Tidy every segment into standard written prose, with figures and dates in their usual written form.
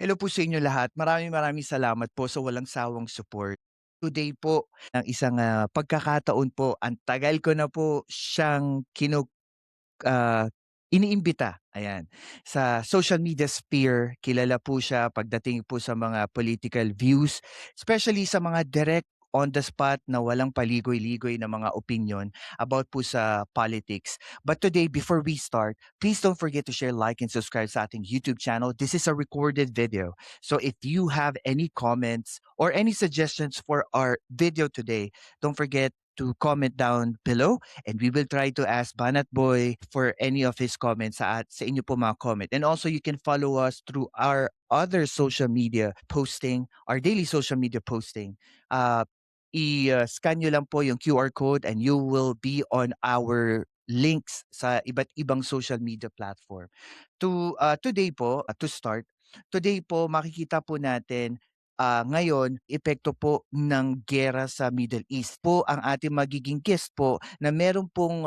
Hello po sa inyo lahat. Maraming salamat po sa walang sawang support. Today po, ng isang, pagkakataon po, ang tagal ko na po siyang ah, iniimbita, ayan. Sa social media sphere, kilala po siya pagdating po sa mga political views, especially sa mga direct on the spot na walang paligoy-ligoy na mga opinion about po sa politics. But today, before we start, please don't forget to share, like, and subscribe sa ating YouTube channel. This is a recorded video. So if you have any comments or any suggestions for our video today, don't forget to comment down below and we will try to ask Banat Boy for any of his comments sa inyo po mga comment. And also you can follow us through our other social media posting, our daily social media posting. I-scan nyo lang po yung QR code and you will be on our links sa iba't ibang social media platform. Today po, to start, today po makikita po natin ngayon, epekto po ng giyera sa Middle East po ang ating magiging guest po na meron pong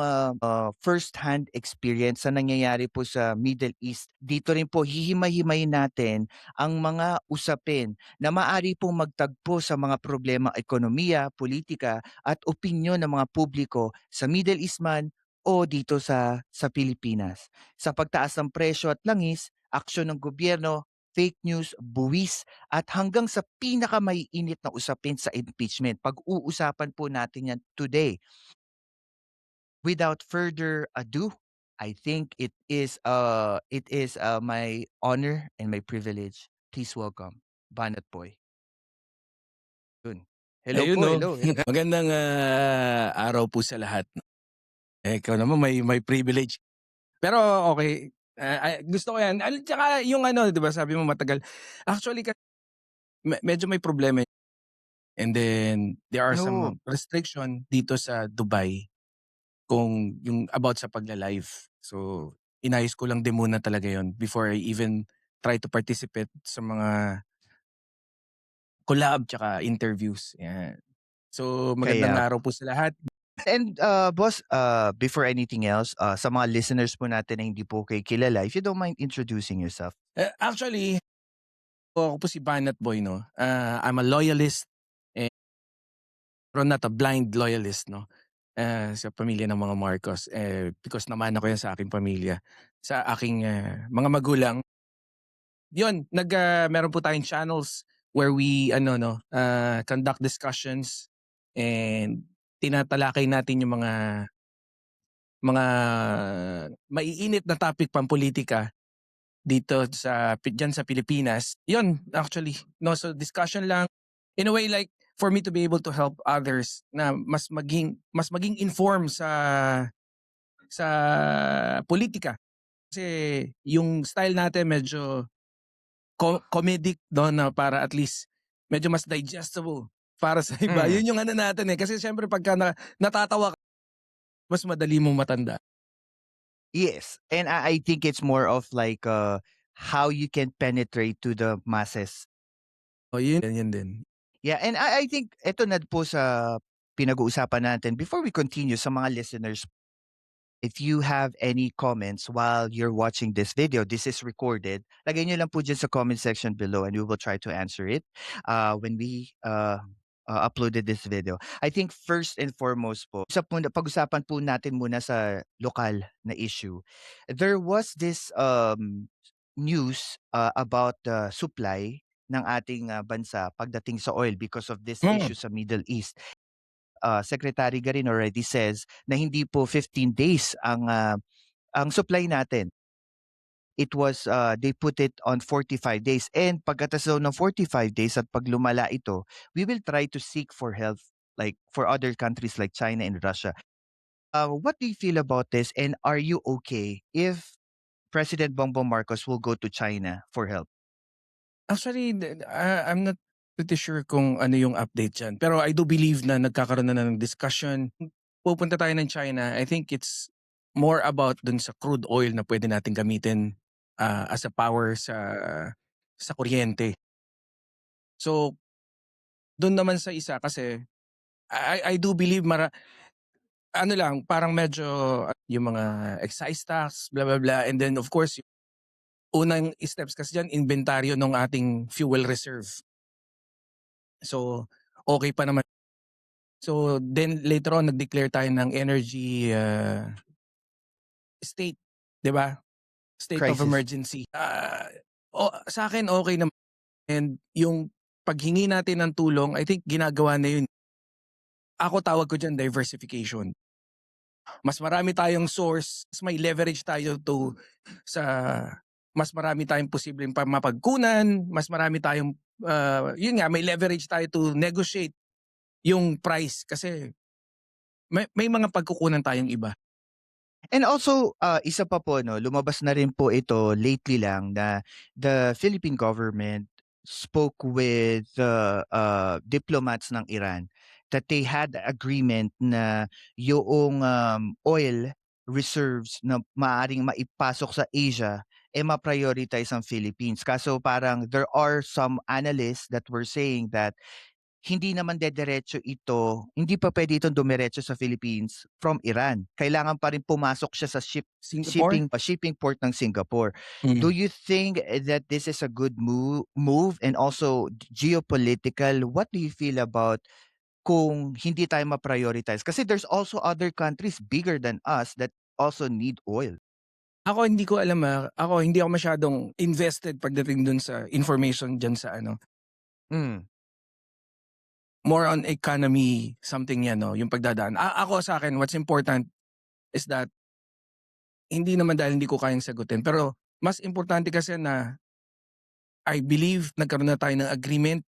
first-hand experience sa nangyayari po sa Middle East. Dito rin po hihimay-himayin natin ang mga usapin na maaari pong magtagpo sa mga problema ekonomiya, politika at opinyon ng mga publiko sa Middle East man o dito sa Pilipinas. Sa pagtaas ng presyo at langis, aksyon ng gobyerno, fake news, buwis at hanggang sa pinakamaiinit na usapin sa impeachment. Pag-uusapan po natin yan today. Without further ado, I think it is my honor and my privilege. Please welcome Banat Boy. Yun. Hello Ayun po, 'no, hello, hello. magandang, araw po sa lahat. Eh, ikaw naman may privilege. Pero okey, gusto ko 'yan tsaka yung ano 'di ba sabi mo matagal. Actually medyo may problema and then there are No, some restriction dito sa Dubai kung yung about sa pagla-live. So, inayos ko lang din muna talaga yon before I even try to participate sa mga collab tsaka interviews, 'yan. So, magandang kaya araw po sa lahat. and boss, before anything else, sa mga listeners po natin na hindi po kayo kilala, if you don't mind introducing yourself. Actually ako po si Banat Boy 'no, I'm a loyalist, eh, pero not a blind loyalist 'no, sa pamilya ng mga Marcos, because naman ako 'yan sa aking pamilya, sa aking, mga magulang. 'Yun meron po tayong channels where we ano 'no, conduct discussions and tinatalakay natin yung mga maiinit na topic pampulitika dito diyan sa Pilipinas. 'Yun actually 'no, so discussion lang in a way like for me to be able to help others na mas maging informed sa politika. Kasi yung style natin medyo comedic 'no, na para at least medyo mas digestible para sa iba. Mm. Yun yung ano natin, kasi siyempre pagka natatawa ka mas madali mong matanda. Yes, and I think it's more of like, how you can penetrate to the masses. O yun din. Yeah, and I think eto na po sa pinag-uusapan natin. Before we continue sa mga listeners, if you have any comments while you're watching this video, this is recorded, lagay nyo lang po dyan sa comment section below and we will try to answer it when we uploaded this video. I think first and foremost po, pag-usapan po natin muna sa lokal na issue. There was this news about the supply ng ating bansa pagdating sa oil because of this Hmm, issue sa Middle East. Secretary Garin already says na hindi po 15 days ang supply natin. It was, they put it on 45 days and pagkatas daw ng 45 days at pag lumala ito, we will try to seek for help like for other countries like China and Russia. What do you feel about this and are you okay if President Bongbong Marcos will go to China for help? actually I'm not pretty sure kung ano yung update diyan. Pero I do believe na nagkakaroon na ng discussion. Pupunta tayo ng China, I think it's more about dun sa crude oil na pwede natin gamitin, as a power sa kuryente. So, dun naman sa isa kasi I do believe ano lang parang medyo yung mga excise tax, blah, blah, blah, and then of course unang steps kasi diyan inventaryo nung ating fuel reserve. So, okey pa naman. So, then later on nag-declare tayo ng energy, state, 'di ba? State of Crisis. emergency. Sa'kin okey naman, and yung paghingi natin ng tulong, I think ginagawa na yun. Ako tawag ko diyan diversification. Mas marami tayong source, mas may leverage tayo sa mas marami tayong posibleng mapagkunan, mas marami tayong, yun nga, may leverage tayo to negotiate yung price kasi may mga pagkukunan tayong iba. And also, isa pa po 'no, lumabas na rin po ito lately lang na the Philippine government spoke with the, diplomats ng Iran that they had agreement na yoong, oil reserves na maaaring maipasok sa Asia, ma-prioritize ang Philippines. Kaso parang there are some analysts that were saying that hindi naman hindi pa puwede itong dumiretso sa Philippines from Iran. Kailangan pa rin pumasok siya sa Singapore? shipping port ng Singapore. Do Mm. you think that this is a good move and also geopolitical? What do you feel about kung hindi tayo ma-prioritize? Kasi there's also other countries bigger than us that also need oil. Ako hindi ko alam, ako hindi ako masyadong invested pagdating dun sa information diyan sa ano, Hmm, more on economy something 'yan 'no, yung pagdadaan. Ako sa'kin what's important is that hindi naman dahil hindi ko kayang sagutin, pero mas importante kasi na I believe nagkaroon na tayo ng agreement.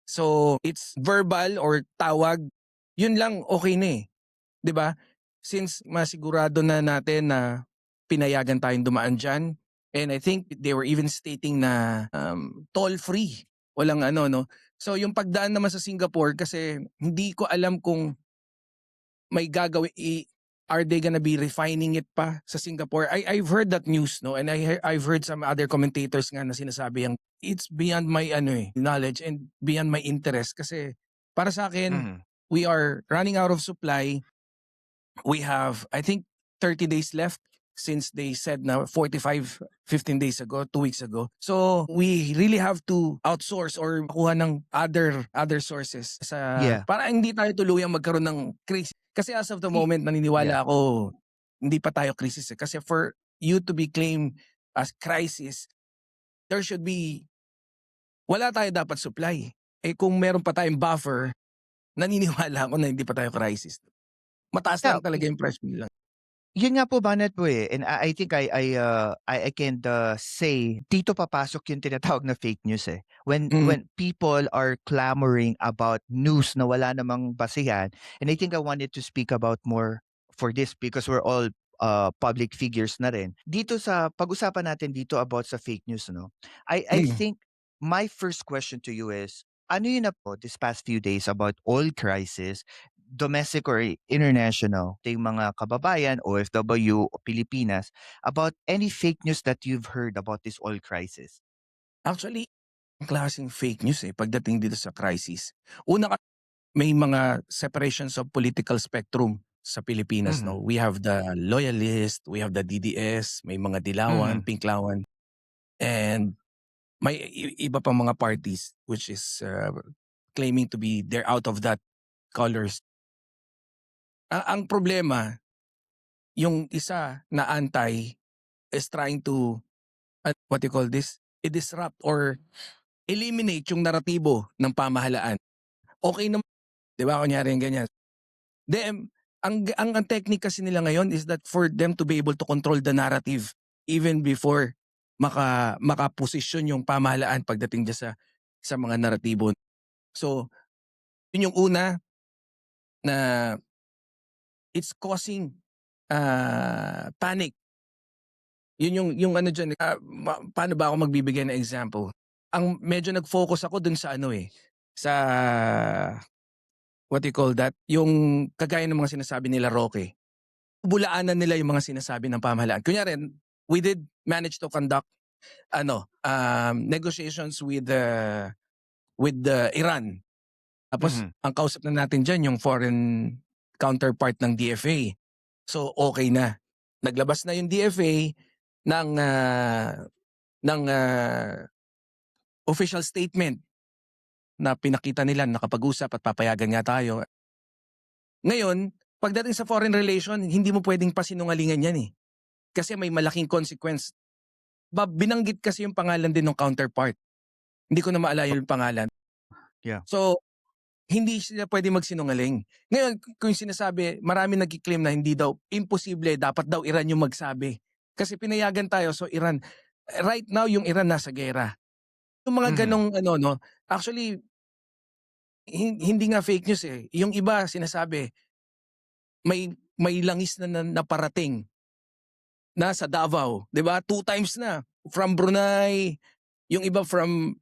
So, it's verbal or tawag, yun lang okey na, 'di ba? Since masigurado na natin na pinayagan tayong dumaan diyan, and I think they were even stating na, toll-free, walang ano 'no. So, yung pagdaan naman sa Singapore kasi hindi ko alam kung may are they gonna be refining it pa sa Singapore? I've heard that news 'no, and I've heard some other commentators nga na sinasabi yang it's beyond my ano, knowledge and beyond my interest kasi para sa'kin, mhm. we are running out of supply. We have, I think, 30 days left since they said na 45, 15 days ago, 2 weeks ago. So, we really have to outsource or makuha ng other sources Yeah. para hindi tayo tuluyang magkaroon ng crisis. Kasi as of the Y moment, yeah. naniniwala ako, hindi pa tayo crisis, eh. Kasi for you to be claimed as crisis, there should be wala tayo dapat supply. Eh, kung meron pa tayong buffer, naniniwala ako na hindi pa tayo crisis. Mataas Yeah. lang talaga yung price bill. Yun nga po banat po, eh, and I think I can, say dito papasok yung tinatawag na fake news, eh. Mm. When people are clamoring about news na wala namang basehan, and I think I wanted to speak about more for this because we're all, public figures na rin. Dito sa pag-usapan natin dito about sa fake news 'no, I Mm. think my first question to you is, ano yun na po this past few days about oil crisis, domestic or international, yung mga kababayan, OFW o Pilipinas, about any fake news that you've heard about this oil crisis? Actually, ang klaseng fake news, pagdating dito sa crisis. Una may mga separations of political spectrum sa Pilipinas 'no. Mhm, We have the loyalist, we have the DDS, may mga dilawan, mhm. pinklawan, and may iba pang mga parties which is, claiming to be they're out of that colors. Ang problema, yung isa na anti is trying to, what you call this, i-disrupt or eliminate yung naratibo ng pamahalaan. Okey naman, 'di ba, kunyari ganyan. Then, ang technique kasi nila ngayon is that for them to be able to control the narrative even before makaposisyon yung pamahalaan pagdating diyan sa mga naratibo. So, yun yung una na it's causing, panic. Yun yung ano diyan, paano ba ako magbibigay ng example? Ang medyo nag-focus ako dun sa ano, sa what do you call that, yung kagaya ng mga sinasabi nila Roque. Bulaanan nila yung mga sinasabi ng pamahalaan. Kunyari, we did manage to conduct ano, negotiations with the Iran. Tapos Mhm. ang kausap na natin diyan yung foreign counterpart ng DFA. So, okey na. Naglabas na yung DFA ng, ng, official statement na pinakita nila nakapag-usap at papayagan nga tayo. Ngayon, pagdating sa foreign relation, hindi mo puwedeng pasinungalingan 'yan, eh, kasi may malaking consequence. Binanggit kasi yung pangalan din nung counterpart, hindi ko na maalala yung pangalan. Yeah. So, hindi sila puwedeng magsinungaling. Ngayon kung yung sinasabi maraming nagki-claim na hindi daw imposible dapat daw Iran yung magsabi. Kasi pinayagan tayo so Iran right now yung Iran nasa giyera. Yung mga Mhm. gano'ng ano 'no, actually hindi nga fake news, eh, yung iba sinasabi may langis na parating na sa Davao, 'di ba? 2 times na from Brunei, yung iba from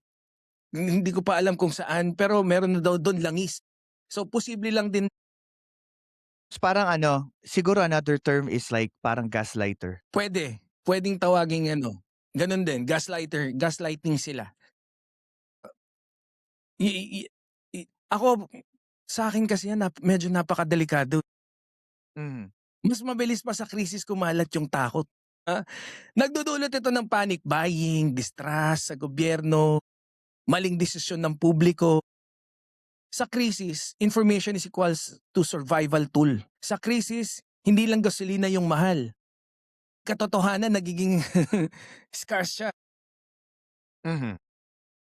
hindi ko pa alam kung saan pero meron na daw dun langis. So posible lang din. Parang ano, siguro another term is like parang gaslighter. Puwedeng tawaging ano, gano'n din gaslighting sila. I i i ako sa'kin kasi yan medyo napakadelikado. Mhm. Mas mabilis pa sa krisis kumalat yung takot, ah. Nagdudulot ito ng panic buying, distrust sa gobyerno, maling desisyon ng publiko. Sa krisis, information is equals to survival tool. Sa krisis, hindi lang gasolina yung mahal, katotohanan nagiging scarce siya. Mhm.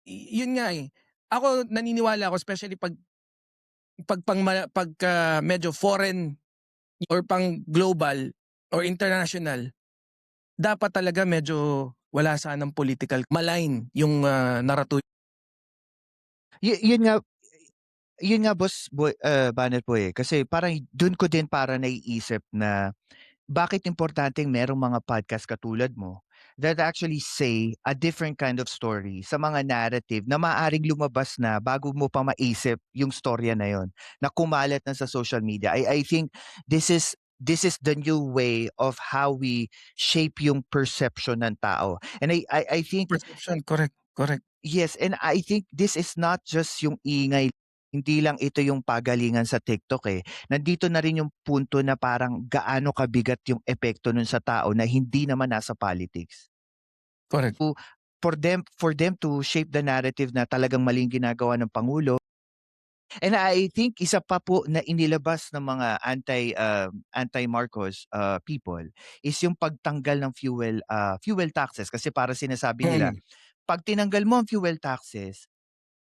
Yun nga, eh. Ako naniniwala ako especially pagka medyo foreign or pang global or international, dapat talaga medyo wala sanang political malign yung, narrative. Yun nga boss boy Banat Boy, eh, kasi parang dun ko din para naiisip na bakit importanteng merong mga podcast katulad mo that actually say a different kind of story sa mga narrative na maaaring lumabas na bago mo pa maisip yung storya na yon na kumalat na sa social media. I think this is the new way of how we shape yung perception ng tao. And I think Perception, correct, correct, yes, and I think this is not just yung ingay, hindi lang ito yung pagalingan sa TikTok, eh. Nandito na rin yung punto na parang gaano kabigat yung epekto nun sa tao na hindi naman nasa politics. correct. So, for them to shape the narrative na talagang maling ginagawa ng pangulo, and I think isa pa po na inilabas ng mga anti-Marcos, people is yung pagtanggal ng fuel taxes kasi para sinasabi nila, Mm. 'pag tinanggal mo ang fuel taxes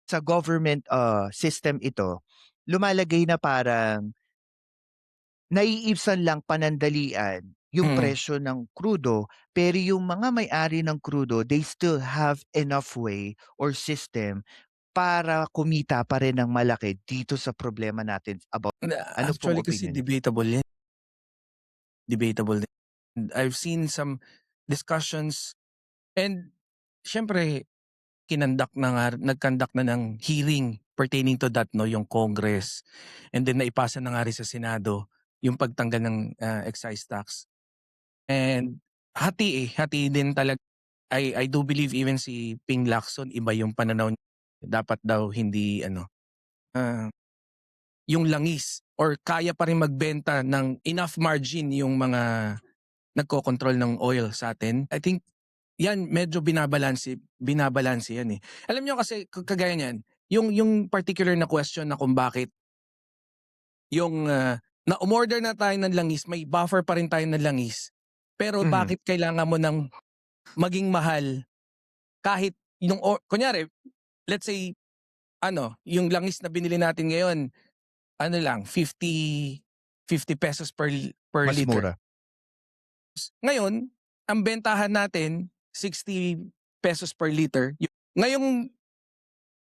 sa government, system ito, lumalagay na parang naiibsan lang panandalian yung Mm. presyo ng krudo, pero yung mga may-ari ng krudo, they still have enough way or system para kumita pa rin ng malaki dito sa problema natin about ano pong Actually kasi opinyon niyo? debatable yan, debatable din. I've seen some discussions and siyempre nag-conduct na ng hearing pertaining to that 'no, yung Congress and then naipasa na nga rin sa Senado yung pagtanggal ng, excise tax and hati din talaga. I do believe even si Ping Lacson iba yung pananaw niya. Dapat daw hindi ano, ah, yung langis or kaya pa rin magbenta ng enough margin yung mga nagkokontrol ng oil sa'tin. I think yan medyo binabalanse yan, eh. Alam niyo kasi kagaya niyan, yung particular na question na kung bakit yung, na umorder na tayo ng langis, may buffer pa rin tayo ng langis, pero Mhm, bakit kailangan mo ng maging mahal kahit yung kunyari, let's say ano, yung langis na binili natin ngayon, ano lang ₱50 per mas liter. mura. Ngayon, ang bentahan natin ₱60 per liter. Ngayong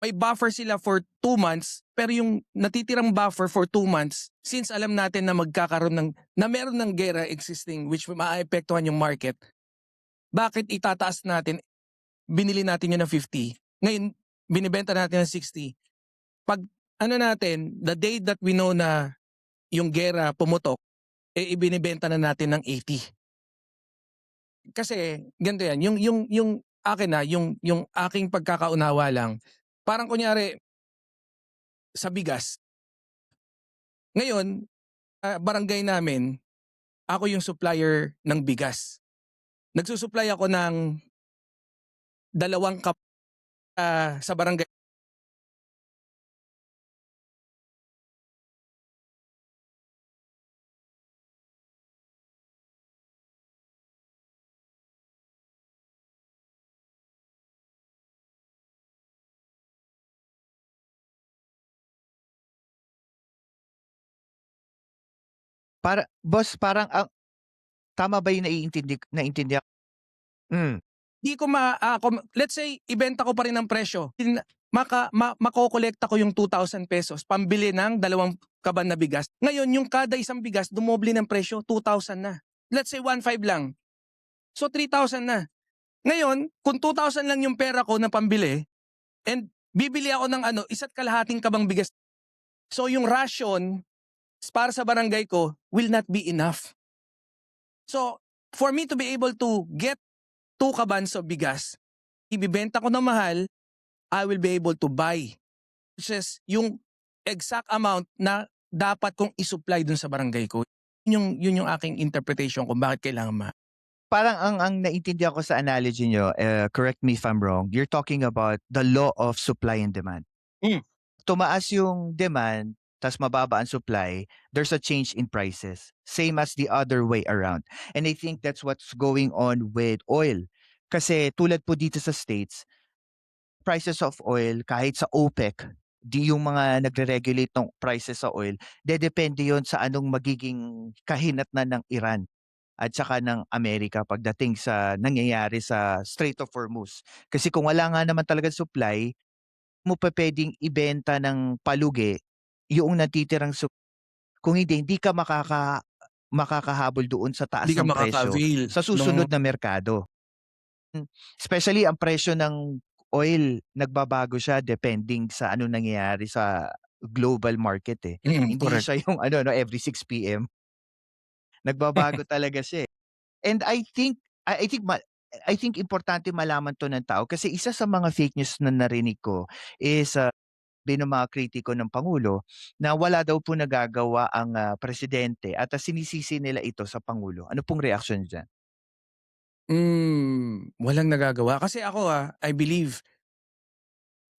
may buffer sila for 2 months, pero yung natitirang buffer for 2 months, since alam natin na magkakaroon na meron ng giyera existing which maaapektuhan yung market, bakit itataas natin, binili natin yun ng 50, ngayon binebenta natin ng 60. 'Pag ano natin, the day that we know na yung giyera pumutok, eh, ibinebenta na natin ng 80. Kasi ganito yan, yung akin, yung aking pagkakaunawa lang, parang kunyari sa bigas, ngayon, barangay namin, ako yung supplier ng bigas. Nagsu-supply ako ng dalawang cup sa barangay. Para boss, parang ang tama ba yung naiintindihan? Hmm. Di ko let's say ibenta ko pa rin ng presyo. Makokolekta ko yung ₱2,000 pambili ng dalawang kaban na bigas. Ngayon yung kada isang bigas dumoble ng presyo, 2,000 na. Let's say 1,500 lang. So 3,000 na. Ngayon, kung 2,000 lang yung pera ko na pambili and bibili ako ng isa't kalahating kabang bigas. So yung ration para sa barangay ko will not be enough. So for me to be able to get 2 kabans of bigas, ibibenta ko na mahal, I will be able to buy, which is yung exact amount na dapat kong i-supply dun sa barangay ko. Yun yung aking interpretation kung bakit kailangan Parang ang naintindihan ko sa analogy niyo, correct me if I'm wrong, you're talking about the law of supply and demand. Hmm. Tumaas yung demand, tas mababa ang supply, there's a change in prices. Same as the other way around. And I think that's what's going on with oil. Kasi tulad po dito sa States, prices of oil kahit sa OPEC, yung mga nagre-regulate ng prices sa oil, dedepende yon sa anong magiging kahinatnan ng Iran at saka ng Amerika pagdating sa nangyayari sa Strait of Hormuz. Kasi kung wala nga naman talagang supply, mo pa puwedeng ibenta ng palugi yung natitirang kung hindi ka makakahabol doon sa Hindi taas ka ng presyo makaka-avail sa ng susunod na merkado. Especially ang presyo ng oil nagbabago siya depending sa ano nangyayari sa global market, eh. Hindi correct. siya yung ano 'no, every 6 PM. Nagbabago talaga siya, eh. And I think importante malaman 'to ng tao kasi isa sa mga fake news na narinig ko is, ng mga kritiko ng pangulo na wala daw po nagagawa ang, presidente at, sinisisi nila ito sa pangulo. Ano pong reaksyon niyo diyan? Walang nagagawa. Kasi ako, I believe,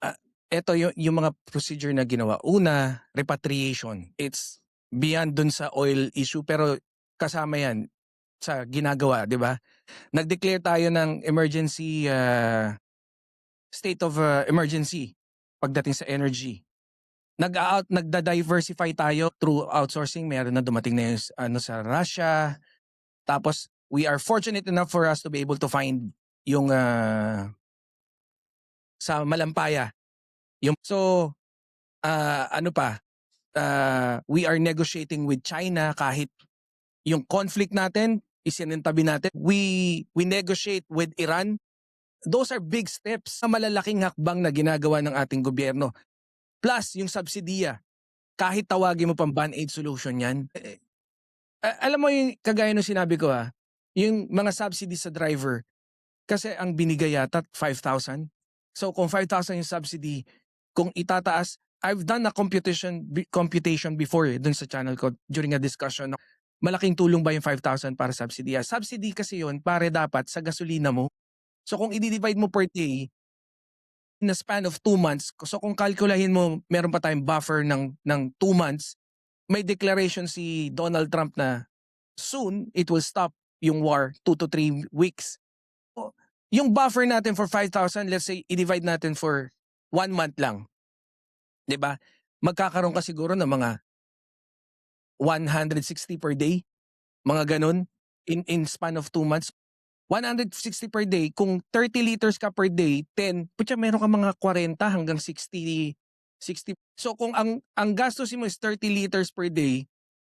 ah, eto yung mga procedure na ginawa. Una, repatriation. It's beyond dun sa oil issue pero kasama yan sa ginagawa, 'di ba? Nag-declare tayo ng emergency, state of emergency pagdating sa energy. Nagda-diversify tayo through outsourcing. Meron na dumating na yung sa Russia. Tapos we are fortunate enough for us to be able to find yung sa Malampaya. Ano pa, we are negotiating with China kahit yung conflict natin isinintabi natin. We negotiate with Iran. Those are big steps na malalaking hakbang na ginagawa ng ating gobyerno. Plus yung subsidiya, kahit tawagin mo pang band-aid solution 'yan. Alam mo yung kagaya nung sinabi ko, yung mga subsidy sa driver, kasi ang binigay yata 5,000. So kung 5,000 yung subsidy, kung itataas, I've done a computation before dun sa channel ko during a discussion. Malaking tulong ba yung 5,000 para subsidy? Subsidy kasi yun pare dapat sa gasolina mo. So kung i-divide mo per day, in a span of 2 months, so kung kalkulahin mo meron pa tayong buffer ng 2 months, may declaration si Donald Trump na soon it will stop yung war 2 to 3 weeks. O, yung buffer natin for 5,000, let's say i-divide natin for 1 month lang, 'di ba? Magkakaroon ka siguro ng mga 160 per day, mga ganun in span of 2 months. 160 per day, kung 30 liters ka per day, 10, putya meron ka mga 40 hanggang 60. So kung ang gastusin mo is 30 liters per day,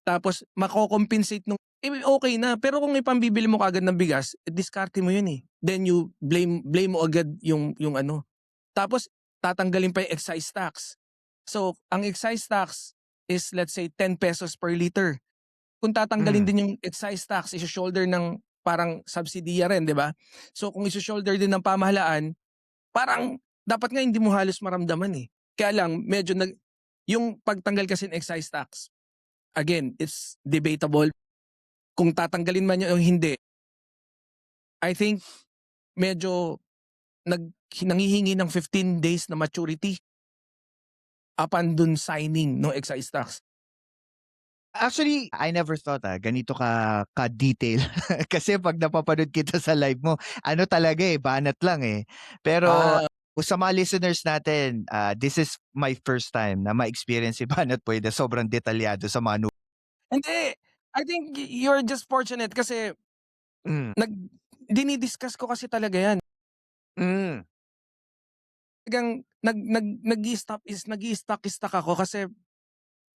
tapos mako-compensate okay na. Pero kung ipambibili mo kaagad ng bigas, diskarte mo yun, eh. Then you blame mo agad yung ano. Tapos tatanggalin pa yung excise tax. So ang excise tax is let's say ₱10 per liter. Kung tatanggalin Hmm. din yung excise tax, iso-shoulder ng parang subsidiya rin, 'di ba? So kung iso-shoulder din ng pamahalaan, parang dapat nga hindi mo halos maramdaman, eh. Kaya lang medyo yung pagtanggal kasi ng excise tax, again, it's debatable kung tatanggalin man yun o hindi. I think medyo nanghihingi ng 15 days na maturity upon dun signing no excise tax. Actually, I never thought, ganito ka-detail. Kasi 'pag napapanood kita sa live mo, ano talaga, banat lang, eh. Pero Ah, sa mga listeners natin, this is my first time na ma-experience si Banat Boy na sobrang detalyado sa mga hindi. I think you're just fortunate kasi hmm, nag dini-discuss ko kasi talaga 'yan. hmm, Talagang nag-i-stock ako kasi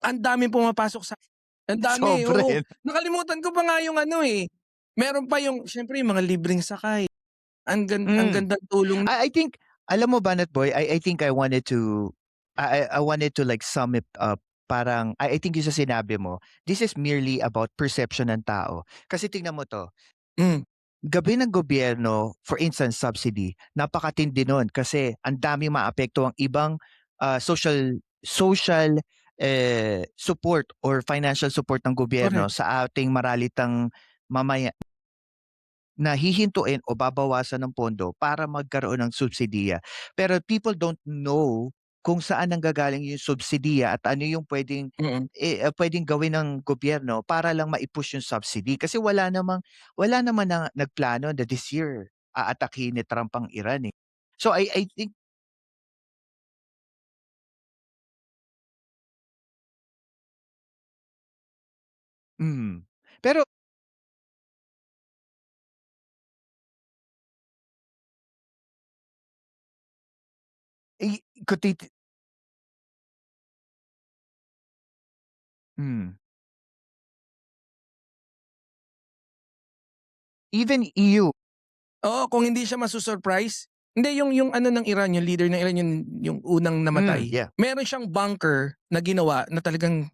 ang daming pumapasok sa ang dami, sobra, oo. eh. Nakalimutan ko pa nga yung ano, eh, meron pa yung siyempre yung mga libreng sakay. Ang Hmm. gandang tulong I think alam mo Banat Boy, I think I wanted to I wanted to like sum it up. Parang I think yung sa sinabi mo, this is merely about perception ng tao. Kasi tingnan mo 'to, hmm, gabi ng gobyerno, for instance, subsidy, napakatindi nun kasi ang daming maapektuhang ibang, social, support or financial support ng gobyerno correct. sa ating maralitang mamaya na hihintuin o babawasan ng pondo para magkaroon ng subsidiya. Pero people don't know kung saan nanggagaling yung subsidiya at ano yung Mm, puwedeng gawin ng gobyerno para lang mai-push yung subsidy. Kasi wala naman na nagplano na this year aatakihin ni Trump ang Iran, eh. So I think mm. Pero kung hmm, even EU, oo, kung hindi siya masu-surprise hindi yung ano ng Iran, yung leader ng Iran, yung unang namatay, yeah. meron siyang bunker na ginawa na talagang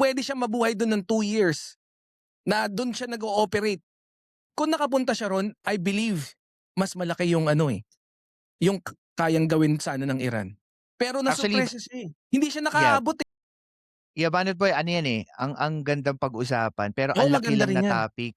puwede siyang mabuhay dun ng 2 years na dun siya nag-ooperate. Kung nakapunta siya ro'n, I believe mas malaki yung ano, eh, yung kayang gawin sana ng Iran. Pero Actually, nasurpresa siya, eh. Hindi siya yeah. nakaabot, eh. Yeah, Banat Boy, ano yan, eh, ang gandang pag-usapan pero Oo, ang laki maganda lang rin na 'yan. topic.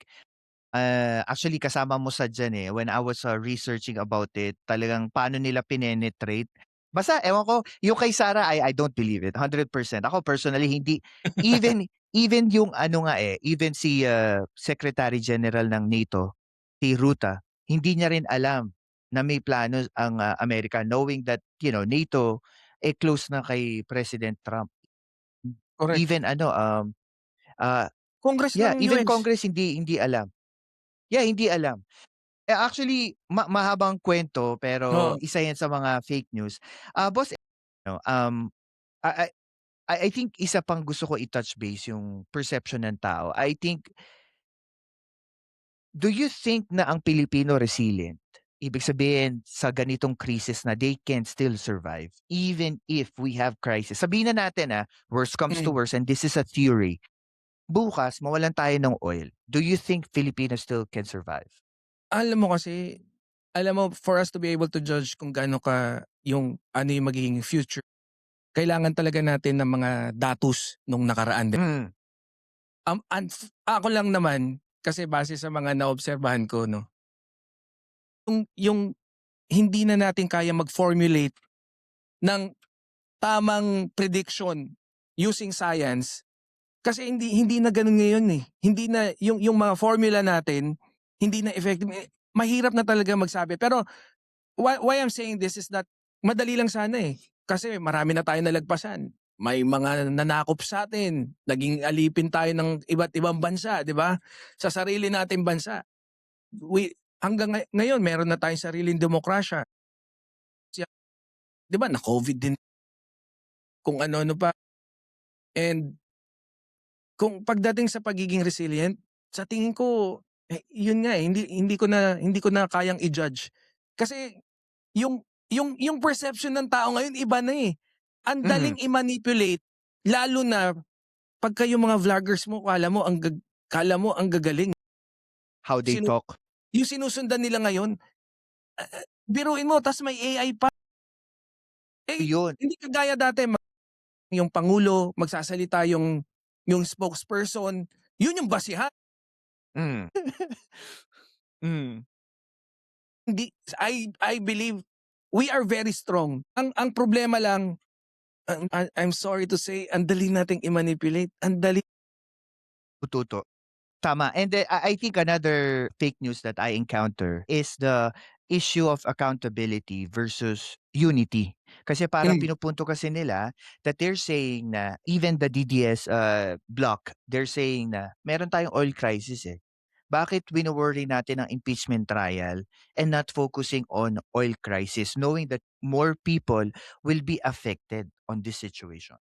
Actually kasama mo sa diyan, eh, when I was, researching about it, talagang paano nila pinenetrate. Basta ewan ko, yung kay Sarah I don't believe it 100%. Ako personally hindi even even yung ano nga, eh, even si, Secretary General ng NATO, si Ruta, hindi niya rin alam na may plano ang, Amerika knowing that, NATO, close na kay President Trump. Correct. Even ano, ah, Congress yeah, ng even US. Congress hindi hindi alam. Yeah, hindi alam. Actually mahabang kuwento pero Oo. isa 'yan sa mga fake news. Boss, ano, I I I think isa pang gusto ko i-touch base yung perception ng tao. I think do you think na ang Pilipino resilient? Ibig sabihin sa ganitong krisis na they can still survive even if we have crisis. Sabihin na natin, worst comes to Hmm. worst and this is a theory. Bukas mawalan tayo ng oil. Do you think Filipinos still can survive? Alam mo kasi alam mo for us to be able to judge kung gaano ka yung ano yung magiging future, kailangan talaga natin ng mga datos nung nakaraan din. Hmm, Ako lang naman, kasi base sa mga naobserbahan ko 'no, yung hindi na natin kaya mag-formulate ng tamang prediction using science kasi hindi na gano'n ngayon, eh. Hindi na yung mga formula natin hindi na effective, eh, mahirap na talaga magsabi. Pero why I'm saying this is that madali lang sana, eh, kasi marami na tayong nalagpasan. May mga nanakop sa'tin, naging alipin tayo ng iba't ibang bansa, 'di ba? Sa sarili nating bansa. Hanggang ngayon meron na tayong sariling demokrasya. 'Di ba na-COVID din kung ano-ano pa. And kung pagdating sa pagiging resilient, sa tingin ko, yun nga, eh, hindi ko na kayang i-judge. Kasi yung perception ng tao ngayon iba na, eh. Ang mhm. daling i-manipulate lalo na pagka yung mga vloggers mo akala mo ang gagaling. How they Sinu talk, yung sinusundan nila ngayon, biruin mo ta's may AI pa. Eh, yun. hindi kagaya dati yung pangulo, magsasalita yung spokesperson, yun yung basihan. Hmm, hmm. Hindi, I believe we are very strong. Ang problema lang, I'm sorry to say, ang dali nating i-manipulate, ang dali. Tututo. Tama. And then I think another fake news that I encounter is the issue of accountability versus unity. Kasi parang Hmm, pinupunto kasi nila that they're saying na even the DDS block, they're saying na meron tayong oil crisis eh. Bakit wino-worry natin ang impeachment trial and not focusing on oil crisis knowing that more people will be affected on this situation?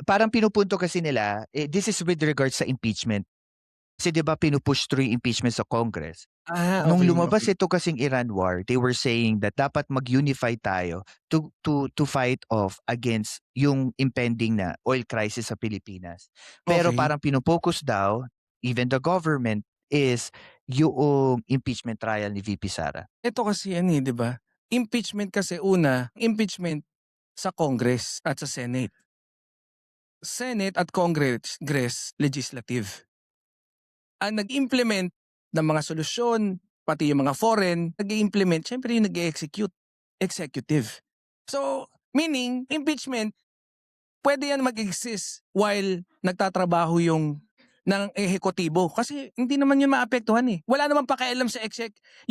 Parang pinupunto kasi nila, this is with regards sa impeachment. Kasi 'di ba pinu-push through yung impeachment sa Congress. Nung okey, lumabas okey. ito kasing Iran war, they were saying that dapat mag-unify tayo to fight off against yung impending na oil crisis sa Pilipinas. Pero Okey. parang pino-focus daw, even the government, is yung impeachment trial ni VP Sara. Ito kasi yan, 'di ba? Impeachment kasi una, impeachment sa Congress at sa Senate. Senate at Congress, legislative. Ang nag-implement ng mga solusyon, pati yung mga foreign, nag-i-implement, siyempre yung nag-e-execute, executive. So, meaning, impeachment, pwede yan mag-exist while nagtatrabaho yung ng ehekutibo. Kasi hindi naman yun maapektuhan eh. Wala naman pakialam sa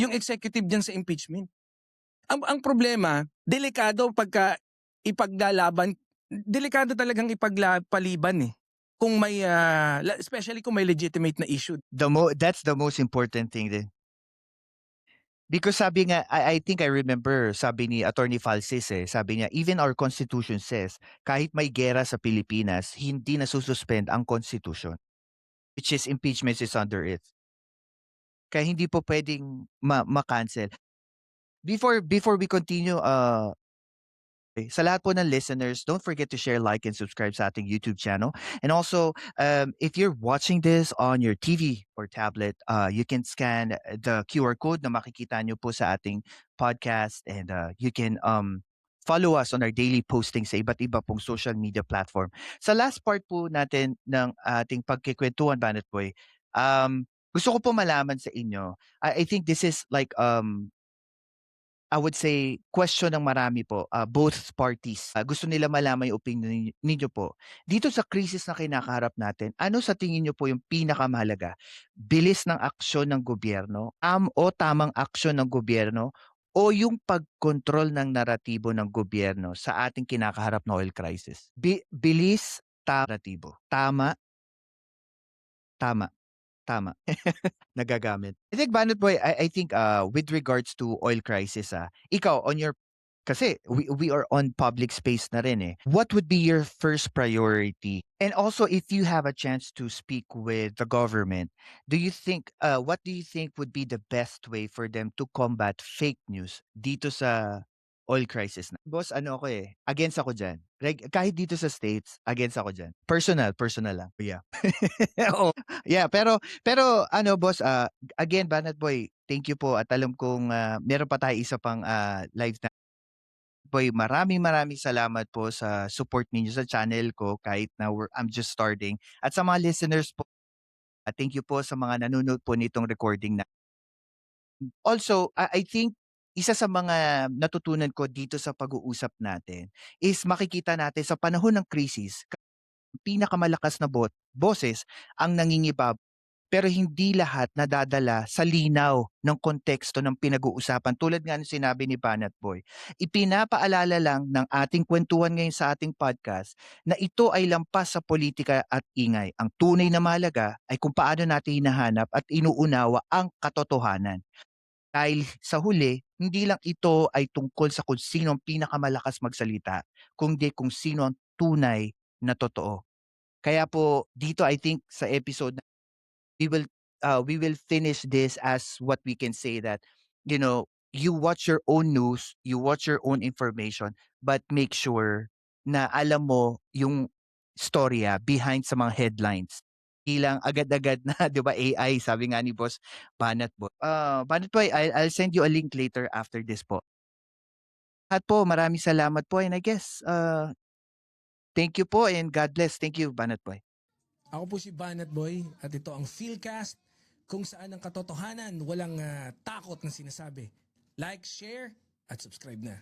yung executive dyan sa impeachment. Ang problema, delikado pagka ipaglalaban, delikado talagang ipagpaliban eh. Kung may, especially kung may legitimate na issue. That's the most important thing din. Because sabi nga, I think I remember sabi ni Attorney Falsis sabi niya, even our constitution says, kahit may giyera sa Pilipinas, hindi nasususpend ang constitution, which is impeachment is under it. Kaya hindi po pwedeng ma-cancel. Before we continue, sa lahat po ng listeners, don't forget to share, like, and subscribe sa ating YouTube channel. And also, if you're watching this on your TV or tablet, you can scan the QR code na makikita nyo po sa ating podcast and you can follow us on our daily posting sa iba't iba pong social media platform. Sa last part po natin ng ating pagkikwentuhan, Banat Boy, gusto ko po malaman sa inyo, I think this is like I would say question ng marami po, both parties. Gusto nila malaman yung opinion ninyo po. Dito sa krisis na kinakaharap natin, ano sa tingin niyo po yung pinakamahalaga? Bilis ng aksyon ng gobyerno, o tamang aksyon ng gobyerno o yung pagkontrol ng naratibo ng gobyerno sa ating kinakaharap na oil crisis? Bilis, naratibo. Tama, tama, tama. Nagagamit. I think Banat Boy, I think with regards to oil crisis ikaw on your kasi we are on public space na rin eh. What would be your first priority? And also if you have a chance to speak with the government, what do you think would be the best way for them to combat fake news dito sa oil crisis na? Boss, ano ako eh, against ako diyan. Kahit dito sa States, against ako diyan. Personal lang. Yeah. Oo. Yeah, pero ano boss, again Banat Boy, thank you po at alam kong, meron pa tayo isa pang, live na boy, maraming salamat po sa support ninyo sa channel ko kahit na I'm just starting. At sa mga listeners po, thank you po sa mga nanonood po nitong recording na. Also, I think isa sa mga natutunan ko dito sa pag-uusap natin is makikita natin sa panahon ng krisis, pinakamalakas na boses ang nangingibab pero hindi lahat nadadala sa linaw ng konteksto ng pinag-uusapan tulad nga ng sinabi ni Banat Boy. Ipinapaalala lang ng ating kwentuhan ngayon sa ating podcast na ito ay lampas sa politika at ingay. Ang tunay na mahalaga ay kung paano natin hinahanap at inuunawa ang katotohanan. Dahil sa huli, hindi lang ito ay tungkol sa kung sino ang pinakamalakas magsalita, kundi kung sino ang tunay na totoo. Kaya po dito I think sa episode we will we will finish this as what we can say that you watch your own news, you watch your own information, but make sure na alam mo yung storya behind sa mga headlines. Ilang agad-agad na 'di ba AI sabi nga ni Boss Banat Boy. Banat Boy, I'll send you a link later after this po. At po maraming salamat po and I guess thank you po and God bless. Thank you Banat Boy. Ako po si Banat Boy at ito ang Philcast kung saan ang katotohanan walang takot na sinasabi. Like, share, at subscribe na.